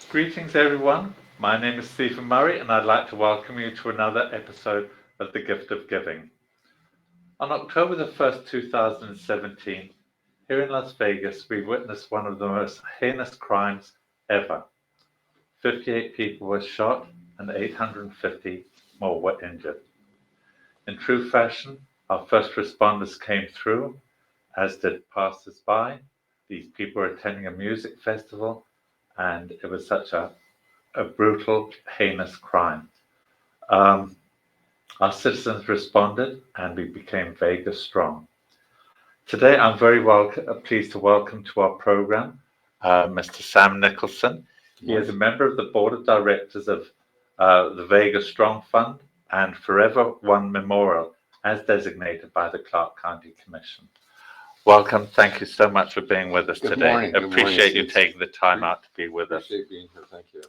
Greetings, everyone. My name is Stephen Murray, and I'd like to welcome you to another episode of The Gift of Giving. On October the 1st, 2017, here in Las Vegas, we witnessed one of the most heinous crimes ever. 58 people were shot and 850 more were injured. In true fashion, our first responders came through, as did passers-by. These people were attending a music festival, and it was such a brutal, heinous crime. Our citizens responded, and we became Vegas strong. Today, I'm very pleased to welcome to our program Mr. Sam Nicholson. He is a member of the board of directors of the Vegas Strong Fund and Forever One Memorial, as designated by the Clark County Commission. Welcome. Thank you so much for being with us today. Morning. Appreciate you taking the time out to be with us. Appreciate being here. Thank you.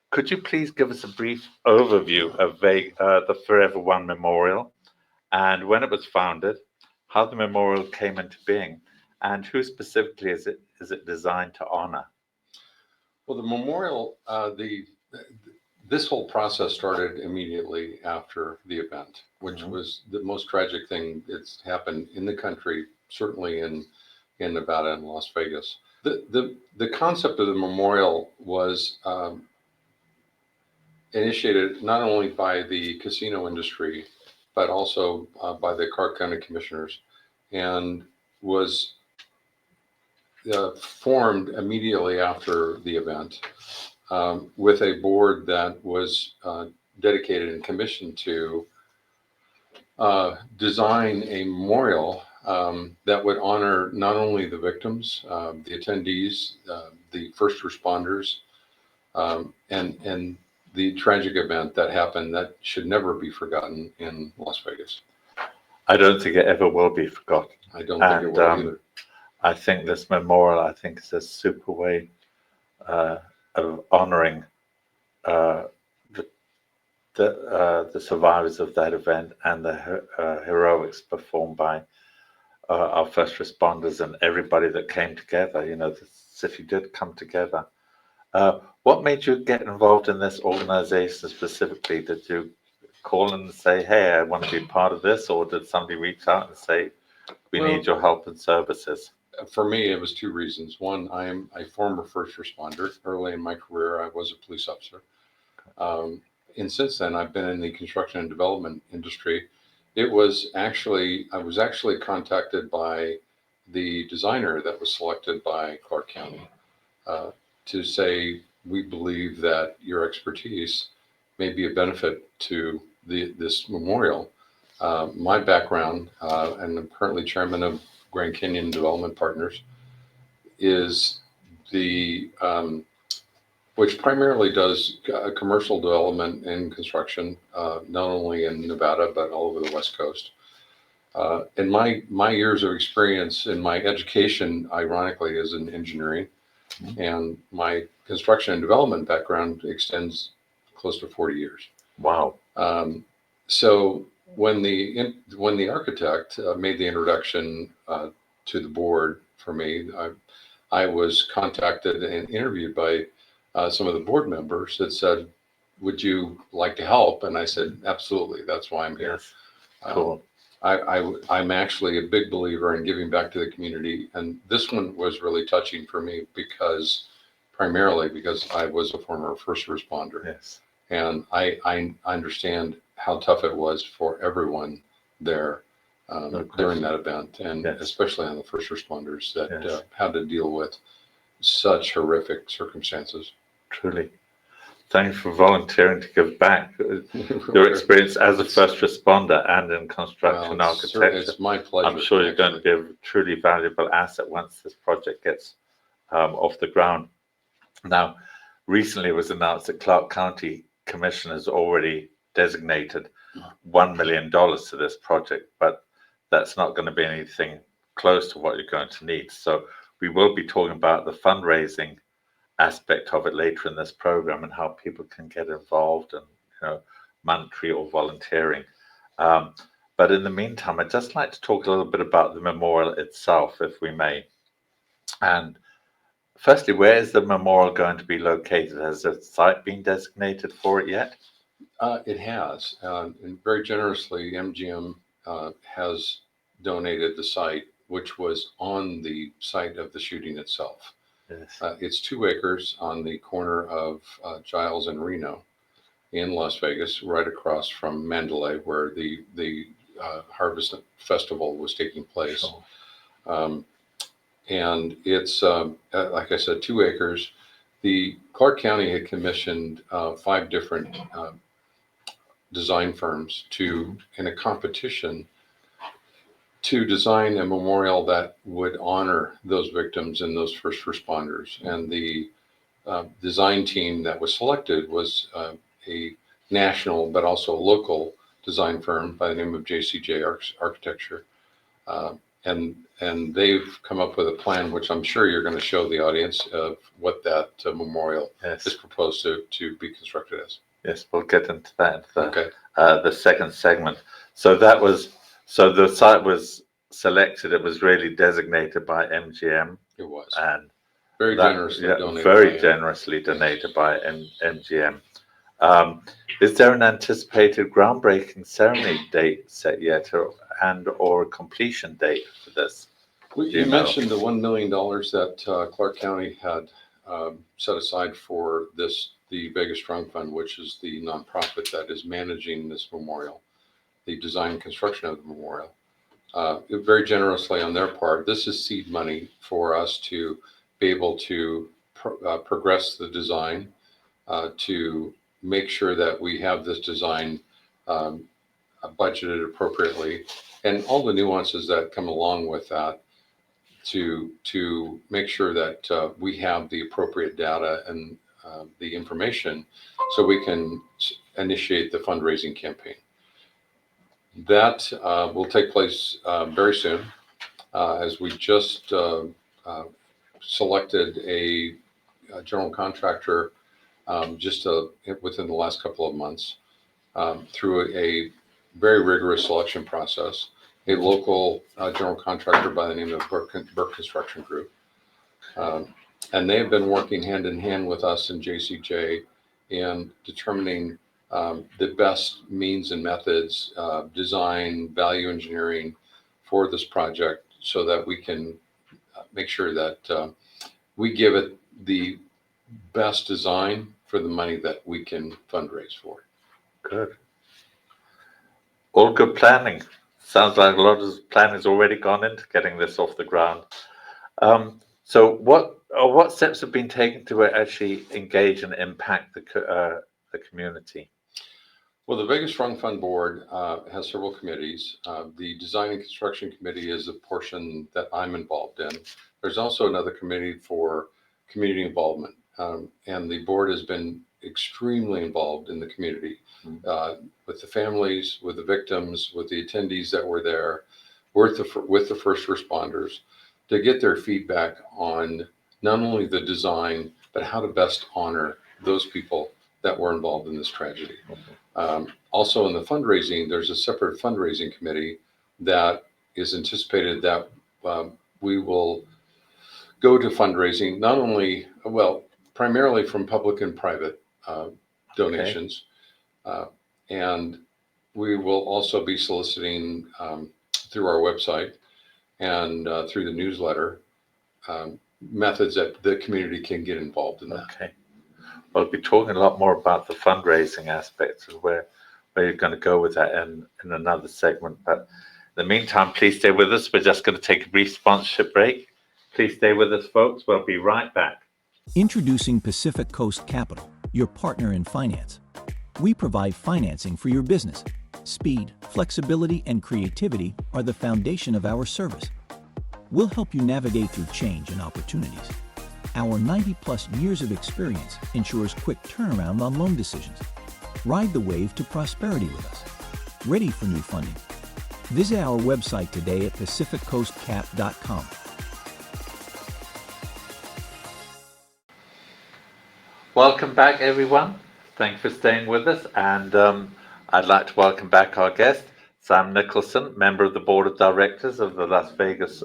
Could you please give us a brief overview of the Forever One Memorial and when it was founded, how the memorial came into being, and who specifically is it designed to honor? Well, the memorial, this whole process started immediately after the event, which was the most tragic thing that's happened in the country, certainly in Nevada and Las Vegas. The concept of the memorial was initiated not only by the casino industry, but also by the Clark County commissioners, and was formed immediately after the event with a board that was dedicated and commissioned to design a memorial that would honor not only the victims, the attendees, the first responders, and the tragic event that happened that should never be forgotten in Las Vegas. I don't think it ever will be forgotten. I don't think it will either. I think this memorial, is a super way of honoring the survivors of that event and the heroics performed by our first responders and everybody that came together. You know, the city did come together. What made you get involved in this organization specifically? Did you call and say, hey, I want to be part of this, or did somebody reach out and say, we need your help and services? For me, it was two reasons. One, I am a former first responder. Early in my career, I was a police officer. And since then, I've been in the construction and development industry. I was actually contacted by the designer that was selected by Clark County to say, we believe that your expertise may be a benefit to this memorial. My background, and I'm currently chairman of Grand Canyon Development Partners, is which primarily does commercial development and construction, not only in Nevada, but all over the West Coast. And my years of experience in my education, ironically, is in engineering, and my construction and development background extends close to 40 years. Wow. So when the architect made the introduction to the board for me, I was contacted and interviewed by some of the board members that said, would you like to help? And I said, absolutely. That's why I'm here. Yes. Cool. I'm actually a big believer in giving back to the community. And this one was really touching for me primarily because I was a former first responder. Yes. And I understand how tough it was for everyone there during that event, and especially on the first responders that had to deal with such horrific circumstances. Truly. Thanks for volunteering to give back your experience as a first responder and in construction architecture. It's my pleasure. I'm sure you're going to be a truly valuable asset once this project gets off the ground. Now, recently it was announced that Clark County Commission has already designated $1 million to this project, but that's not going to be anything close to what you're going to need. So we will be talking about the fundraising aspect of it later in this program and how people can get involved and monetary or volunteering. But in the meantime, I'd just like to talk a little bit about the memorial itself, if we may. And Firstly, where is the memorial going to be located? Has a site been designated for it yet? It has, and very generously, MGM has donated the site, which was on the site of the shooting itself. Yes. It's 2 acres on the corner of Giles and Reno in Las Vegas, right across from Mandalay, where the Harvest Festival was taking place. Sure. Um, and it's like I said, 2 acres. The Clark County had commissioned 5 different design firms to in a competition to design a memorial that would honor those victims and those first responders. And the design team that was selected was a national but also local design firm by the name of JCJ Architecture. Uh, and they've come up with a plan, which I'm sure you're going to show the audience of what that memorial Yes. is proposed to be constructed as. Yes, we'll get into that in Okay. the second segment. So the site was selected. It was really designated by MGM, It was and very generously donated. very generously donated by MGM. Is there an anticipated groundbreaking ceremony date set yet, or a completion date for this? You mentioned the $1 million that Clark County had set aside for the Vegas Strong Fund, which is the nonprofit that is managing this memorial, the design and construction of the memorial. Very generously on their part, this is seed money for us to be able to progress the design, to make sure that we have this design budgeted appropriately, and all the nuances that come along with that, to make sure that we have the appropriate data and the information so we can initiate the fundraising campaign. That will take place very soon, as we just selected a general contractor just within the last couple of months through a very rigorous selection process. A local general contractor by the name of Burke Construction Group. And they've been working hand in hand with us in JCJ in determining the best means and methods, design, value engineering for this project so that we can make sure that we give it the best design for the money that we can fundraise for. Good. All good planning. Sounds like a lot of planning has already gone into getting this off the ground. So what steps have been taken to actually engage and impact the community? Well, the Vegas Strong Fund Board has several committees. The Design and Construction Committee is a portion that I'm involved in. There's also another committee for community involvement, and the board has been extremely involved in the community, with the families, with the victims, with the attendees that were there, with the first responders, to get their feedback on not only the design, but how to best honor those people that were involved in this tragedy. Also in the fundraising, there's a separate fundraising committee that is anticipated that we will go to fundraising, not only, primarily from public and private donations. And we will also be soliciting through our website and through the newsletter methods that the community can get involved in that. Okay. Well, we'll be talking a lot more about the fundraising aspects of where you're going to go with that in another segment. But in the meantime, please stay with us. We're just going to take a brief sponsorship break. Please stay with us, folks. We'll be right back. Introducing Pacific Coast Capital, your partner in finance. We provide financing for your business. Speed, flexibility, and creativity are the foundation of our service. We'll help you navigate through change and opportunities. Our 90-plus years of experience ensures quick turnaround on loan decisions. Ride the wave to prosperity with us. Ready for new funding? Visit our website today at pacificcoastcap.com. Welcome back, everyone. Thanks for staying with us. And I'd like to welcome back our guest, Sam Nicholson, member of the board of directors of the Las Vegas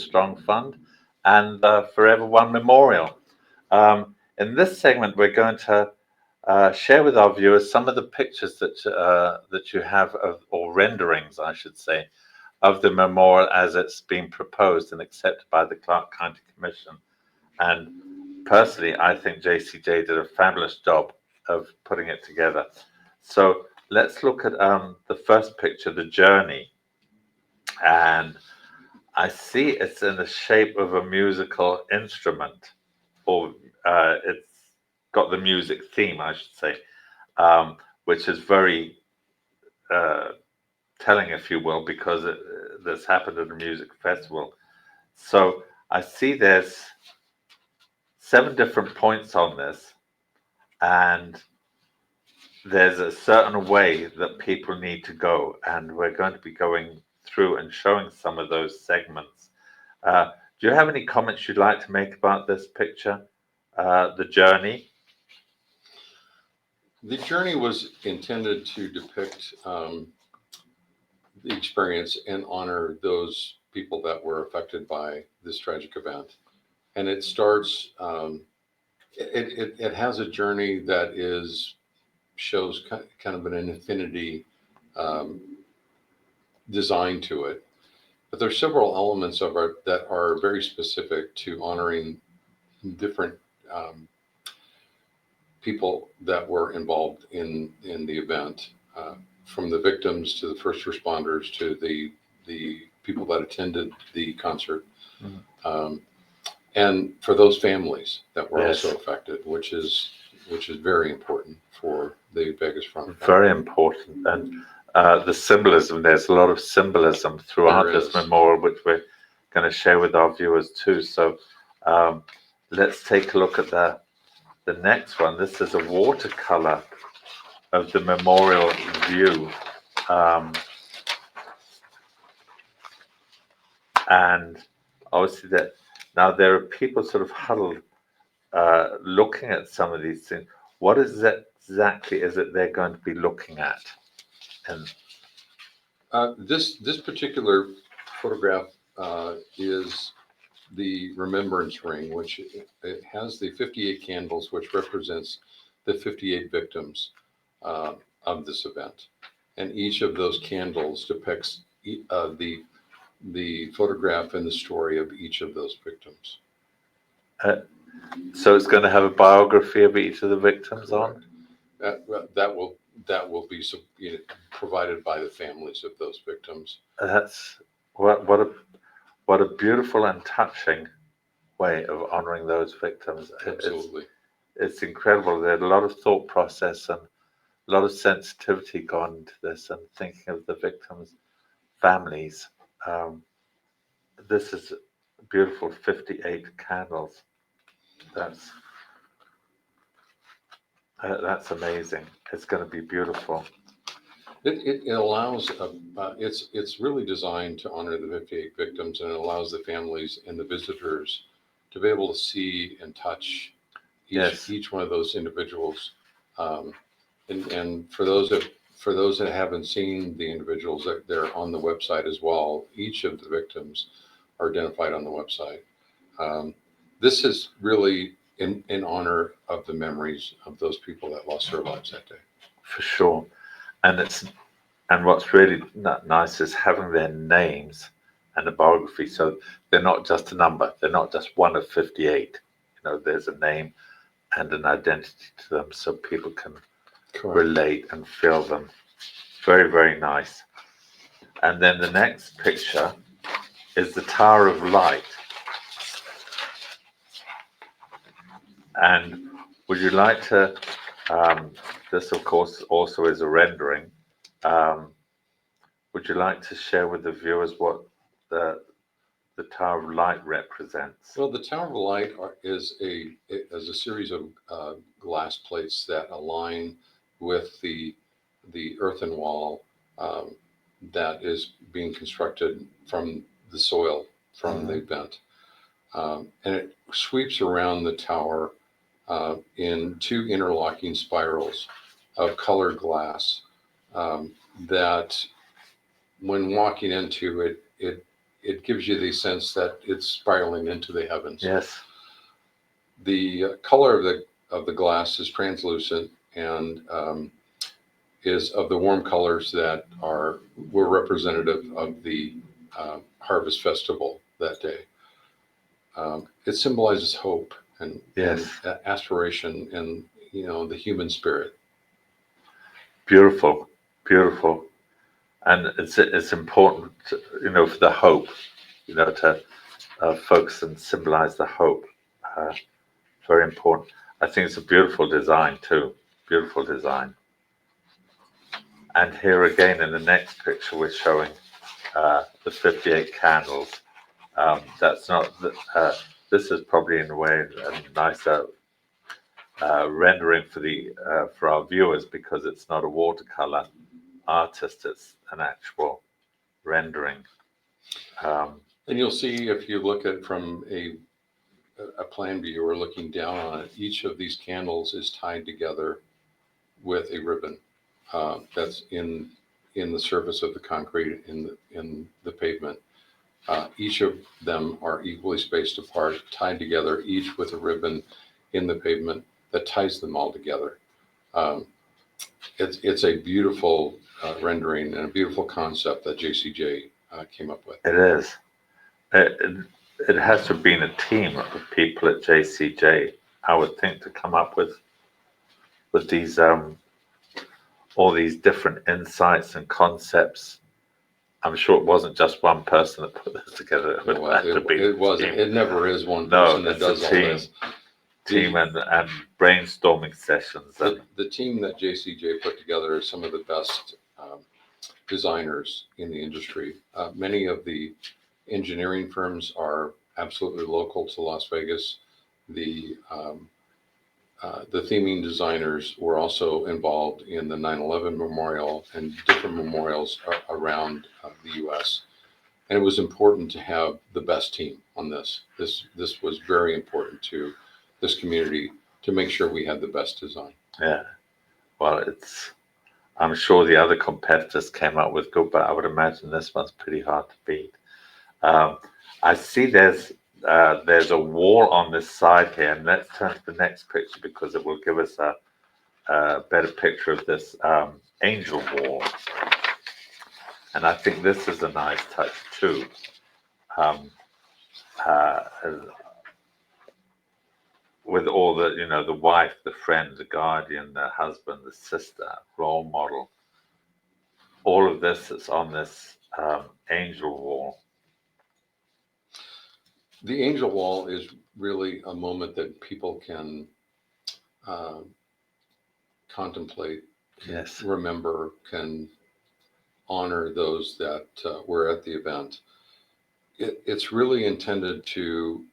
Strong Fund, and the Forever One Memorial. In this segment, we're going to share with our viewers some of the pictures that you have of, or renderings, I should say, of the memorial as it's been proposed and accepted by the Clark County Commission. And personally, I think JCJ did a fabulous job of putting it together. So let's look at the first picture, the journey. And I see it's in the shape of a musical instrument, or it's got the music theme, I should say, which is very telling, if you will, because this happened at a music festival. So I see there's 7 different points on this, and there's a certain way that people need to go, and we're going to be going through and showing some of those segments. Do you have any comments you'd like to make about this picture, the journey? The journey was intended to depict the experience and honor those people that were affected by this tragic event. And it starts, it has a journey that shows kind of an infinity design to it. But there's several elements of it that are very specific to honoring different people that were involved in the event, from the victims to the first responders to the people that attended the concert, and for those families that were Yes. also affected, which is very important for the Vegas Front. Very important. And the symbolism, there's a lot of symbolism throughout There this is. memorial, which we're going to share with our viewers too. So let's take a look at the next one. This is a watercolor of the memorial view. And obviously that now there are people sort of huddled looking at some of these things. What is that exactly is it they're going to be looking at? And This particular photograph is the Remembrance Ring, which it has the 58 candles, which represents the 58 victims of this event, and each of those candles depicts the photograph and the story of each of those victims. so it's going to have a biography of each of the victims on? That will be provided by the families of those victims. That's what a beautiful and touching way of honoring those victims. Absolutely. It's incredible. There's a lot of thought process and a lot of sensitivity gone into this, and thinking of the victims' families. This is beautiful. 58 candles. That's amazing. It's going to be beautiful. It allows it's really designed to honor the 58 victims, and it allows the families and the visitors to be able to see and touch each one of those individuals. And for those that haven't seen the individuals, they're on the website as well. Each of the victims are identified on the website. This is really in honor of the memories of those people that lost their lives that day. For sure. And what's really nice is having their names and a biography. So they're not just a number. They're not just one of 58. There's a name and an identity to them, so people can relate and feel them. Very, very nice. And then the next picture is the Tower of Light. And would you like to? This, of course, also is a rendering. Would you like to share with the viewers what the Tower of Light represents? Well, the Tower of Light is a series of glass plates that align with the earthen wall that is being constructed from the soil from the event, and it sweeps around the tower in 2 interlocking spirals of colored glass that, when walking into it, it gives you the sense that it's spiraling into the heavens. Yes. The color of the glass is translucent and is of the warm colors that were representative of the Harvest Festival that day. It symbolizes hope and aspiration and the human spirit. Beautiful, beautiful, and it's important, for the hope, to focus and symbolize the hope. Very important. I think it's a beautiful design too. Beautiful design. And here again in the next picture, we're showing the 58 candles. That's not. This is probably in a way a nicer rendering for our viewers, because it's not a watercolor artist; it's an actual rendering. And you'll see, if you look at it from a plan view or looking down on it, each of these candles is tied together with a ribbon that's in the surface of the concrete in the pavement. Each of them are equally spaced apart, tied together, each with a ribbon in the pavement that ties them all together. It's a beautiful rendering and a beautiful concept that JCJ came up with. It is. It has to have been a team of people at JCJ, I would think, to come up with these all these different insights and concepts. I'm sure it wasn't just one person that put this together. It wasn't. It never is one person that does all this. Team and brainstorming sessions. The team that JCJ put together is some of the best designers in the industry. Many of the engineering firms are absolutely local to Las Vegas. The theming designers were also involved in the 9/11 memorial and different memorials around the U.S. And it was important to have the best team on this. This was very important to this community to make sure we had the best design. Yeah. Well, I'm sure the other competitors came up with good, but I would imagine this one's pretty hard to beat. I see there's a wall on this side here, and let's turn to the next picture because it will give us a better picture of this angel wall. And I think this is a nice touch too. With all the wife, the friend, the guardian, the husband, the sister, role model, all of this is on this angel wall. The angel wall is really a moment that people can contemplate, remember, can honor those that were at the event. It's really intended to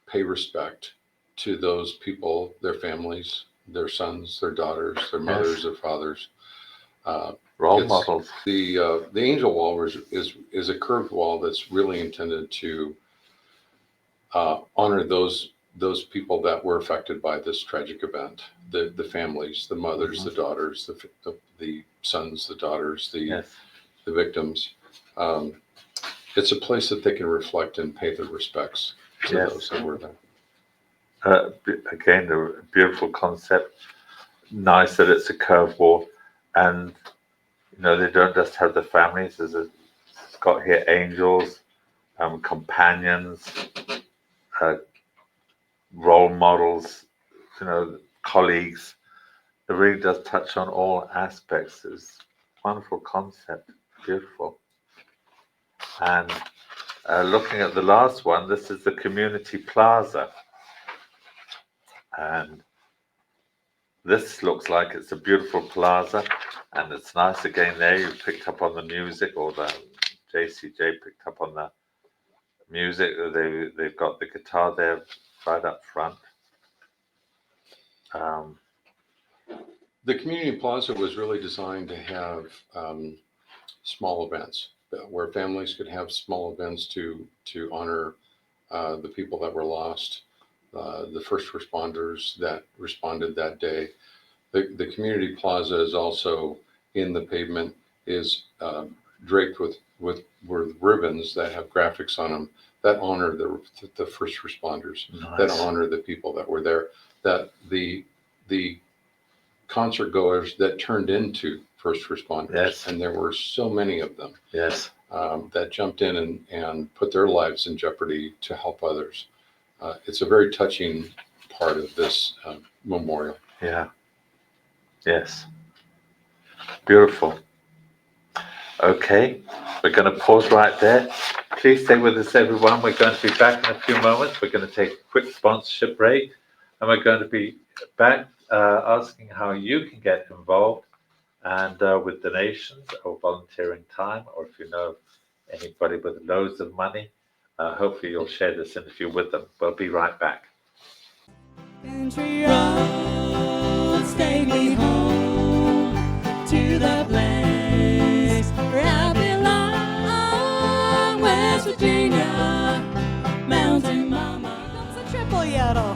pay respect to those people, their families, their sons, their daughters, their mothers, their fathers. Role models. The angel wall is a curved wall that's really intended to honor those people that were affected by this tragic event. The families, the mothers, the daughters, the sons, the daughters, the victims. It's a place that they can reflect and pay their respects to those that were there. Again, a beautiful concept. Nice that it's a curved wall, and they don't just have the families. It's got here angels, companions, role models, colleagues. It really does touch on all aspects. It's a wonderful concept, beautiful. And looking at the last one, this is the community plaza. And this looks like it's a beautiful plaza, and it's nice again there. You picked up on the music, or the JCJ picked up on the music. They've got the guitar there right up front. The community plaza was really designed to have small events where families could have small events to honor the people that were lost, the first responders that responded that day. The community plaza is also in the pavement, is draped with ribbons that have graphics on them that honor the first responders, that Nice. honor the people that were there, that the concert goers that turned into first responders, Yes. and there were so many of them Yes. that jumped in and put their lives in jeopardy to help others. It's a very touching part of this memorial. Yeah. Yes. Beautiful. Okay, we're going to pause right there. Please stay with us, everyone. We're going to be back in a few moments. We're going to take a quick sponsorship break, and we're going to be back asking how you can get involved and with donations or volunteering time, or if you know anybody with loads of money, hopefully you'll share this interview with them. We'll be right back. Country roads take me home to the place where I belong, West Virginia, Mountain Mama. Comes a triple yodel.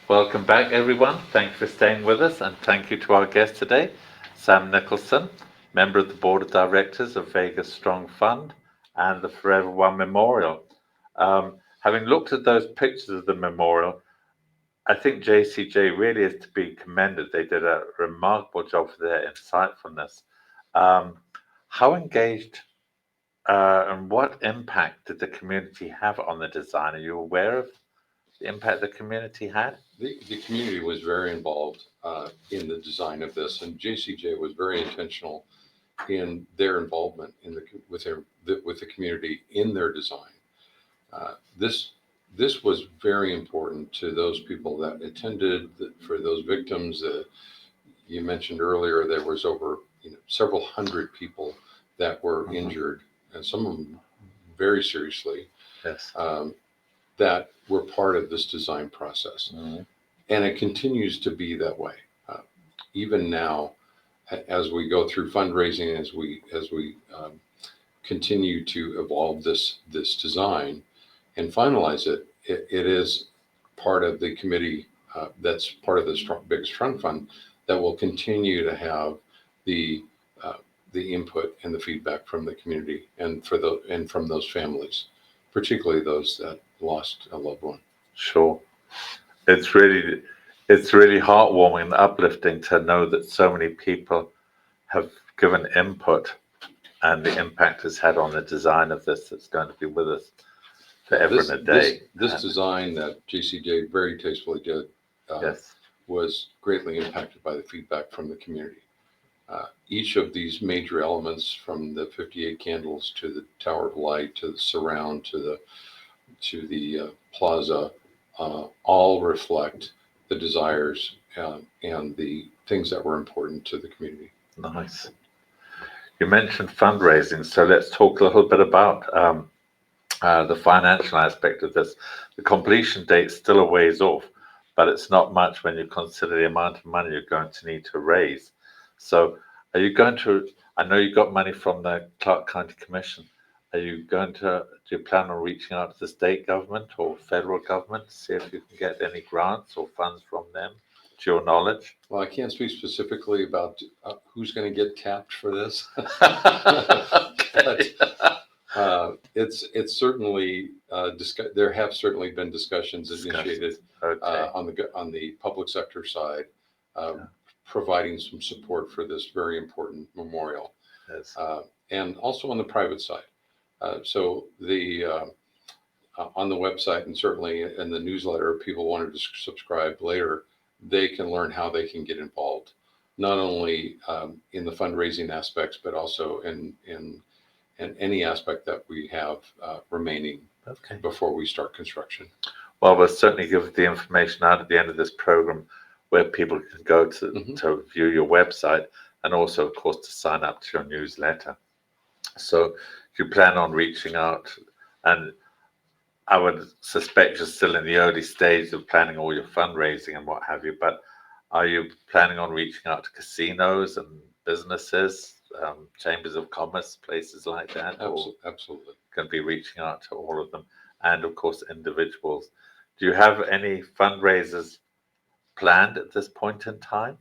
Welcome back, everyone. Thank you for staying with us, and thank you to our guest today, Sam Nicholson, member of the Board of Directors of Vegas Strong Fund and the Forever One Memorial. Having looked at those pictures of the memorial, I think JCJ really is to be commended. They did a remarkable job for their insightfulness. How engaged and what impact did the community have on the design? Are you aware of the impact the community had? The community was very involved in the design of this, and JCJ was very intentional in their involvement with the community in their design. This was very important to those people that attended, for those victims. You mentioned earlier there was over several hundred people that were injured, and some of them very seriously. Yes. That were part of this design process. Mm-hmm. And it continues to be that way. Even now, as we go through fundraising, as we continue to evolve this design and finalize it, it is part of the committee that's part of the biggest trunk fund that will continue to have the input and the feedback from the community and from those families, particularly those that lost a loved one. Sure. It's really heartwarming and uplifting to know that so many people have given input and the impact it's had on the design of this that's going to be with us forever and a day. This design that JCJ very tastefully did Yes. was greatly impacted by the feedback from the community. Each of these major elements, from the 58 candles to the Tower of Light to the surround to the Plaza, all reflect the desires and the things that were important to the community. Nice. You mentioned fundraising, so let's talk a little bit about the financial aspect of this. The completion date's still a ways off, but it's not much when you consider the amount of money you're going to need to raise. So are you going to, I know you got money from the Clark County Commission. Are you going to, do you plan on reaching out to the state government or federal government to see if you can get any grants or funds from them, to your knowledge? Well, I can't speak specifically about who's going to get tapped for this. But it's certainly there have certainly been discussions initiated on the public sector side, providing some support for this very important memorial, Yes. and also on the private side. So on the website and certainly in the newsletter, if people wanted to subscribe later, they can learn how they can get involved, not only in the fundraising aspects, but also in any aspect that we have remaining before we start construction. Well, we'll certainly give the information out at the end of this program where people can go to view your website, and also, of course, to sign up to your newsletter. So you plan on reaching out, and I would suspect you're still in the early stages of planning all your fundraising and what have you, but are you planning on reaching out to casinos and businesses, chambers of commerce, places like that? Or Absolutely. going to be reaching out to all of them, and of course individuals. Do you have any fundraisers planned at this point in time?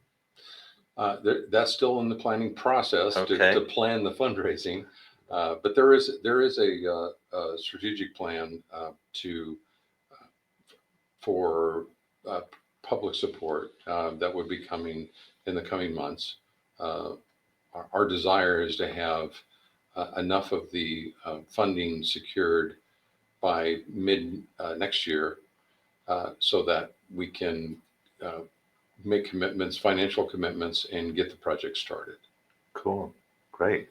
That's still in the planning process Okay. to plan the fundraising, but there is a strategic plan for public support that would be coming in the coming months. Our desire is to have enough of the funding secured by mid next year so that we can make commitments, financial commitments, and get the project started. Cool, great.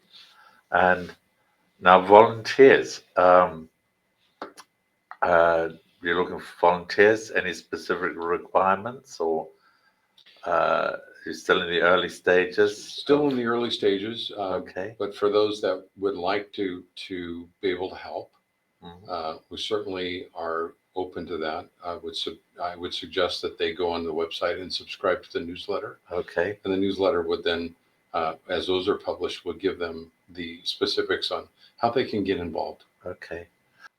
And now volunteers. You're looking for volunteers. Any specific requirements, or you're still in the early stages? Still in the early stages. Okay. But for those that would like to be able to help, we certainly are open to that. I would suggest that they go on the website and subscribe to the newsletter. Okay. And the newsletter would then, as those are published, would give them the specifics on how they can get involved. Okay.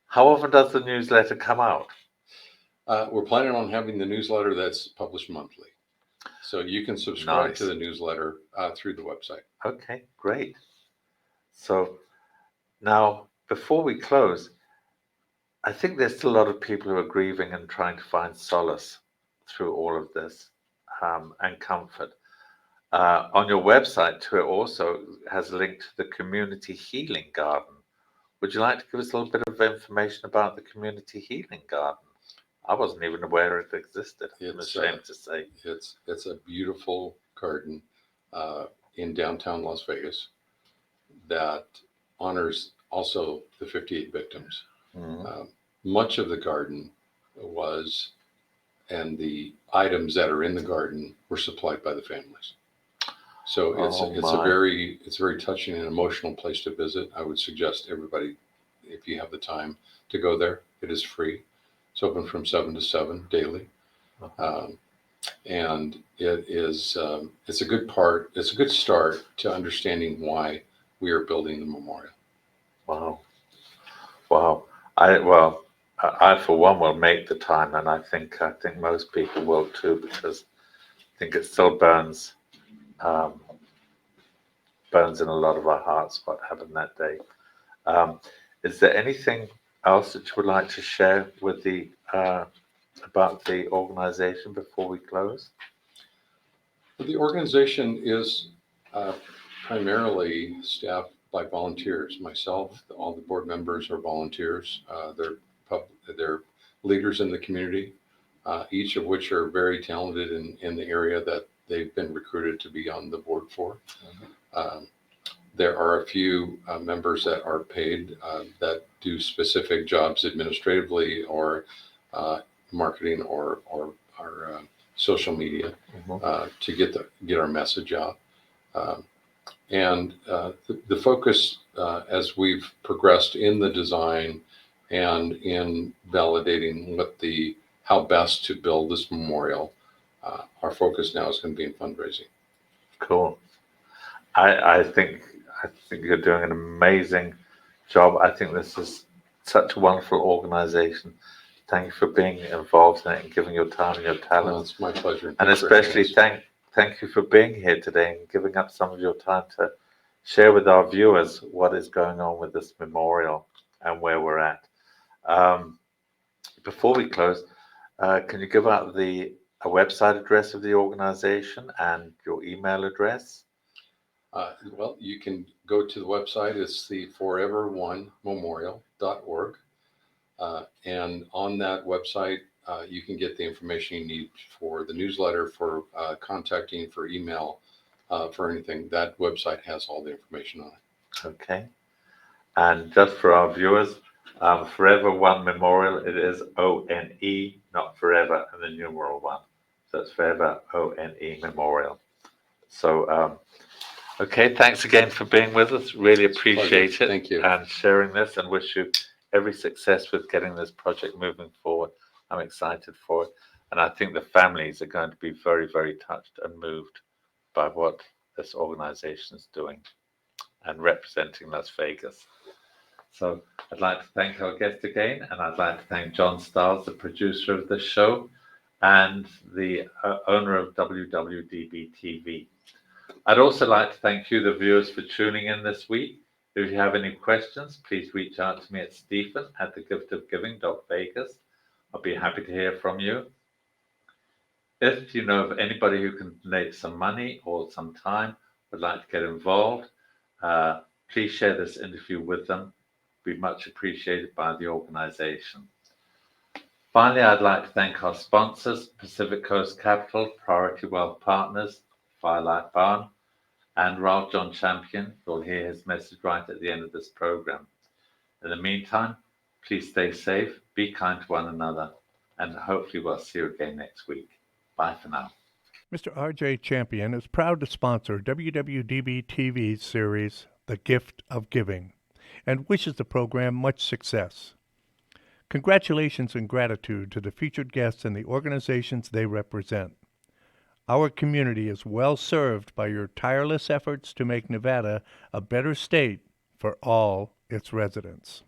How often does the newsletter come out? We're planning on having the newsletter that's published monthly. So you can subscribe Nice. to the newsletter through the website. Okay, great. So now, before we close, I think there's still a lot of people who are grieving and trying to find solace through all of this and comfort. On your website, too, it also has a link to the Community Healing Garden. Would you like to give us a little bit of information about the Community Healing Garden? I wasn't even aware it existed. I'm ashamed to say. It's a beautiful garden in downtown Las Vegas that honors also the 58 victims. Much of the garden and the items that are in the garden were supplied by the families. So it's a very touching and emotional place to visit. I would suggest everybody, if you have the time, to go there. It is free. It's open from 7 to 7 daily, and it's a good part. It's a good start to understanding why we are building the memorial. Wow. I for one will make the time, and I think most people will too, because I think it still burns in a lot of our hearts what happened that day. Is there anything else that you would like to share with about the organization before we close? Well, the organization is primarily staffed by volunteers. Myself, all the board members are volunteers. They're leaders in the community, each of which are very talented in the area that they've been recruited to be on the board for. There are a few members that are paid that do specific jobs administratively or marketing or social media to get our message out. And the focus as we've progressed in the design and in validating how best to build this memorial, our focus now is going to be in fundraising. Cool. I think you're doing an amazing job. I think this is such a wonderful organization. Thank you for being involved in it and giving your time and your talent. It's my pleasure. And especially thank you for being here today and giving up some of your time to share with our viewers what is going on with this memorial and where we're at. Before we close, can you give out a website address of the organization and your email address? Well, you can go to the website. It's the foreveronememorial.org. And on that website, you can get the information you need for the newsletter, for contacting, for email, for anything. That website has all the information on it. Okay. And just for our viewers, Forever One Memorial, it is ONE, not forever, and the numeral 1. So it's Forever ONE Memorial. So, okay, thanks again for being with us. Really appreciate it. Thank you. And sharing this, and wish you every success with getting this project moving forward. I'm excited for it. And I think the families are going to be very, very touched and moved by what this organization is doing and representing Las Vegas. So I'd like to thank our guest again, and I'd like to thank John Stiles, the producer of this show and the owner of WWDBTV. I'd also like to thank you, the viewers, for tuning in this week. If you have any questions, please reach out to me at stephen@thegiftofgiving.vegas. I'll be happy to hear from you. If you know of anybody who can donate some money or some time, would like to get involved, please share this interview with them. It'd be much appreciated by the organization. Finally, I'd like to thank our sponsors, Pacific Coast Capital, Priority Wealth Partners, Firelight Barn, and Ralph John Champion. You'll hear his message right at the end of this program. In the meantime, please stay safe, be kind to one another, and hopefully we'll see you again next week. Bye for now. Mr. R.J. Champion is proud to sponsor WWDB-TV's series, The Gift of Giving, and wishes the program much success. Congratulations and gratitude to the featured guests and the organizations they represent. Our community is well served by your tireless efforts to make Nevada a better state for all its residents.